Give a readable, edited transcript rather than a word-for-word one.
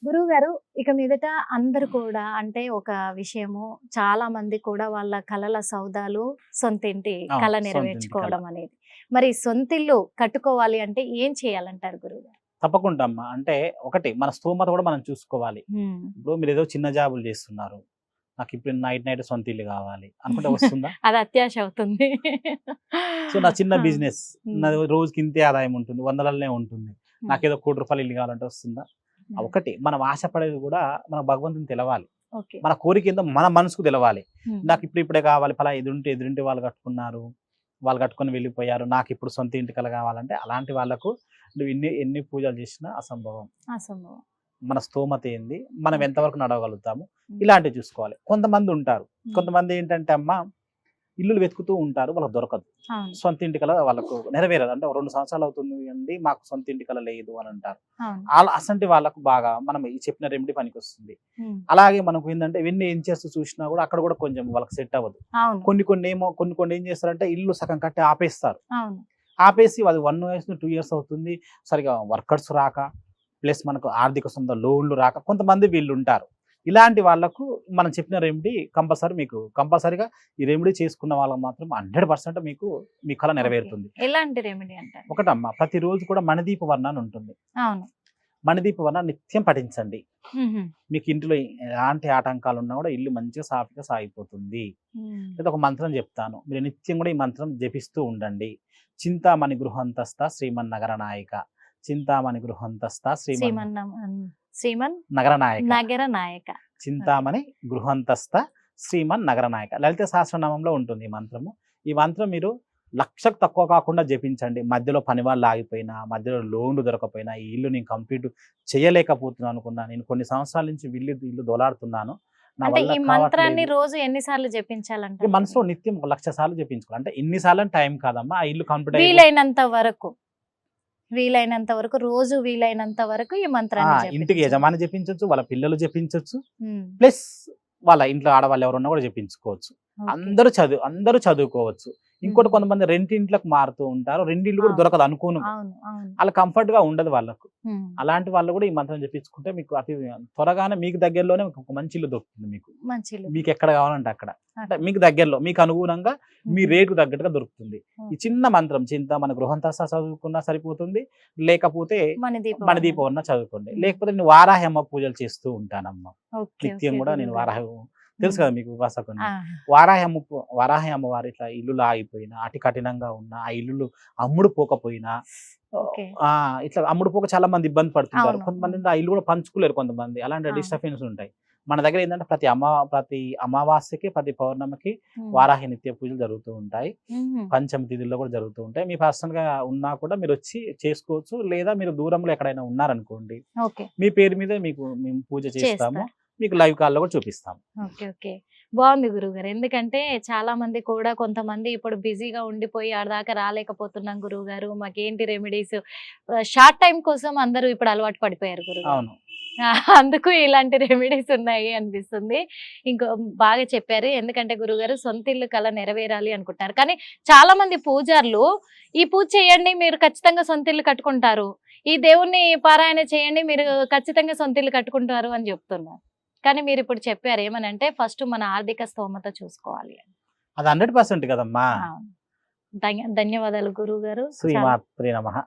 గురువు గారు ఇక మీదట అందరూ కూడా అంటే ఒక విషయము చాలా మంది కూడా వాళ్ళ కలల సౌదాలు సొంతింటి అవును. కల సొంతింటి కల. నెరవేర్చుకోవడం అనేది. మరి సొంతిల్లు కట్టుకోవాలి అంటే ఏం చేయాలంటారు గురువు గారు? తప్పకుండా అమ్మా. అంటే ఒకటి మన స్తోమత కూడా మనం చూసుకోవాలి. ఇప్పుడు మీరేదో చిన్న జాబులు చేస్తున్నారు. నాకిప్పుడు నైట్ సొంత ఇల్లు కావాలి అనుకుంటే వస్తుందా? అది అత్యాశ అవుతుంది. సో నా చిన్న ఆ! బిజినెస్, హ్మ్. నాది రోజుకి ఇంతే ఆదాయం ఉంటుంది. వందలలోనే ఉంటుంది. నాకేదో ₹1,00,00,000 ఇల్లు కావాలంటే వస్తుందా? ఒకటి మనం ఆశపడేది కూడా మన భగవంతుని తెలవాలి. ఓకే. మన కోరిక ఏందో మన మనసుకు తెలవాలి. హ్మ్. నాకు ఇప్పుడిప్పుడే కావాలి, ఫలా ఎదురింటి వాళ్ళు కట్టుకున్నారు, వాళ్ళు కట్టుకొని వెళ్ళిపోయారు, నాకిప్పుడు సొంత ఇంటి కల కావాలంటే అలాంటి వాళ్ళకు నువ్వు ఎన్ని పూజలు చేసినా అసంభవం. అసంభవం. మన స్తోమత ఏంది, మనం ఓకే. ఎంతవరకు నడవగలుగుతాము, హ్మ్. ఇలాంటివి చూసుకోవాలి. కొంతమంది ఉంటారు. హ్మ్. కొంతమంది ఏంటంటే అమ్మ ఇల్లులు వెతుకుతూ ఉంటారు, వాళ్ళకి దొరకదు. అవును. సొంత ఇంటి కల వాళ్ళకు నెరవేరదు. అంటే 2 సంవత్సరాలు అవుతుంది అండి మాకు సొంత ఇంటి కల లేదు అని అంటారు. అవును. అసంటి వాళ్ళకు బాగా మనం ఈ చెప్పిన రెమెడీ పనికొస్తుంది. హ్మ్. అలాగే మనకు ఏందంటే ఇవన్నీ ఏం చేస్తూ చూసినా కూడా అక్కడ కూడా కొంచెం వాళ్ళకి సెట్ అవ్వదు. అవును. కొన్ని ఏం చేస్తారంటే ఇల్లు సగం కట్టి ఆపేస్తారు. అవును. ఆపేసి అది 1 ఇయర్స్ 2 ఇయర్స్ అవుతుంది. సరిగా వర్కర్స్ రాక, ప్లస్ మనకు ఆర్థిక సొంత లోన్లు రాక కొంతమంది వీళ్ళుంటారు. ఇలాంటి వాళ్ళకు మనం చెప్పిన రెమెడీ కంపల్సరీగా ఈ రెమెడీ చేసుకున్న వాళ్ళకి మాత్రం 100% మీ కల ఓకే. నెరవేరుతుంది. ఎలాంటి రెమెడీ అంటారు? ఒకటమ్మా, ప్రతిరోజు కూడా మణిదీప వర్ణ అని ఉంటుంది. అవును. మణిదీప వర్ణ నిత్యం పఠించండి. హుహు. మీకు ఇంటిలో ఎలాంటి ఆటంకాలు ఉన్నా కూడా ఇల్లు మంచిగా సాఫీగా సాగిపోతుంది. హ్మ్. లేదా ఒక మంత్రం చెప్తాను, మీరు నిత్యం కూడా ఈ మంత్రం జపిస్తూ ఉండండి. చింతామణి గృహంతస్థ శ్రీమన్నగర నాయక, చింతామణి గృహంతస్థ శ్రీమన్ నగర నాయక, నగర నాయక. చింతామణి గృహంతస్థ శ్రీమన్ నగర నాయక. లలిత సహస్రనామంలో ఉంటుంది ఈ మంత్రము. ఈ మంత్రం మీరు 1,00,000కు తక్కువ కాకుండా జపించండి. మధ్యలో పని వాళ్ళు ఆగిపోయినా, మధ్యలో లోన్లు దొరకపోయినా, ఈ ఇల్లు నేను కంప్లీట్ చేయలేకపోతున్నాను అనుకున్నా, నేను కొన్ని సంవత్సరాల నుంచి ఇల్లు దొలాడుతున్నాను, నా అంటే వల్ల ఈ మంత్రాన్ని కావట్లేదు. రోజు ఎన్ని సార్లు ఈ జపించాలంటారు? మనసులో నిత్యం 1,00,000 సార్లు జపించుకోవాలి. అంటే ఇన్ని సార్లు అని టైం కాదమ్మా. ఆ ఇల్లు కంప్లీట్ వీలైనంత వరకు. వీలైనంత వరకు రోజు వీలైనంత వరకు ఈ మంత్రాన్ని ఇంటికి జపించాలి. యజమాని జపించొచ్చు, వాళ్ళ పిల్లలు జపించొచ్చు, హ్మ్. ప్లస్ వాళ్ళ ఇంట్లో ఆడవాళ్ళు ఎవరున్నా కూడా జపించుకోవచ్చు. ఓకే. అందరూ చదువుకోవచ్చు. ఇంకోటి హ్మ్. కొంతమంది రెంటింట్లకు మారుతూ ఉంటారు. రెండిళ్ళు కూడా అవును. దొరకదు అనుకోను. అవును. అవును. అలా కంఫర్ట్ గా ఉండదు వాళ్ళకు. హ్మ్. అలాంటి వాళ్ళు కూడా ఈ మంత్రం జపించుకుంటే మీకు అతి త్వరగానే మీకు దగ్గరలోనే ఒక మంచి ఇల్లు దొరుకుతుంది. మంచి ఇల్లు. మీకు ఎక్కడ కావాలంటే అక్కడ, అంటే అక్కడ. మీకు దగ్గరలో మీకు అనుగుణంగా మీ రేటుకు తగ్గట్టుగా దొరుకుతుంది. ఈ ఓకే. చిన్న మంత్రం మన గృహంతస్థ చదువుకున్నా సరిపోతుంది. లేకపోతే మణిదీపవర్ణ చదువుకోండి. హ్మ్. లేకపోతే నేను వారాహి అమ్మ పూజలు చేస్తూ ఉంటానమ్మ. ఓకే. నిత్యం ఓకే కూడా నేను గురువుగారు. వారాహి తెలుసు కదా మీకు ఉపాసకుని. ఆ! వారాహి అమ్మవారు ఇట్లా ఇల్లులు ఆగిపోయినా, అతి కఠినంగా ఉన్న ఆ ఇల్లులు అమ్ముడు పోకపోయినా, ఓకే. ఇట్లా అమ్ముడు పోక చాలా మంది ఇబ్బంది పడుతుంటారు. అవును. కొంతమంది ఆ ఇల్లు కూడా పంచుకోలేరు. కొంతమంది అలాంటి అవును. డిస్టర్బెన్స్ ఉంటాయి. మన దగ్గర ఏంటంటే ప్రతి అమావాస్యకి, ప్రతి పౌర్ణమికి హ్మ్. వారాహి నిత్య పూజలు జరుగుతూ ఉంటాయి. హుహు. పంచమి తిథుల్లో కూడా జరుగుతూ ఉంటాయి. మీ పర్సనల్ గా ఉన్నా కూడా మీరు వచ్చి చేసుకోవచ్చు. లేదా మీరు దూరంలో ఎక్కడైనా ఉన్నారనుకోండి, ఓకే. మీ పేరు మీద మేము పూజ చేస్తాము. చేస్తారు. మీకు లైవ్ కాల్లో కూడా చూపిస్తాము. ఓకే. ఓకే. బావుంది గురువుగారు. ఎందుకంటే చాలా మంది కూడా కొంతమంది ఇప్పుడు బిజీగా ఉండిపోయి ఆడదాకా రాలేకపోతున్నాం గురువుగారు. మాకేంటి రెమెడీస్ షార్ట్ టైమ్ కోసం అందరూ ఇప్పుడు అలవాటు పడిపోయారు గురువుగారు. అవును. అందుకు ఇలాంటి రెమెడీస్ ఉన్నాయి అనిపిస్తుంది. ఇంకో బాగా చెప్పారు. ఎందుకంటే గురువుగారు సొంత ఇల్లు కల నెరవేరాలి అనుకుంటున్నారు. కానీ చాలా మంది పూజారులు ఈ పూజ చేయండి మీరు ఖచ్చితంగా సొంత ఇల్లు కట్టుకుంటారు. ఈ దేవుణ్ణి పారాయణ చేయండి మీరు ఖచ్చితంగా సొంత ఇల్లు కట్టుకుంటారు అని చెప్తున్నారు. కానీ మీరిప్పుడు చెప్పారు ఏమనంటే ఫస్ట్ మన ఆర్థిక స్తోమత చూసుకోవాలి అని. అది 100% కదమ్మా. అవును. ధన్యవాదాలు గురువుగారు. చాలా శ్రీమాత్రే నమః.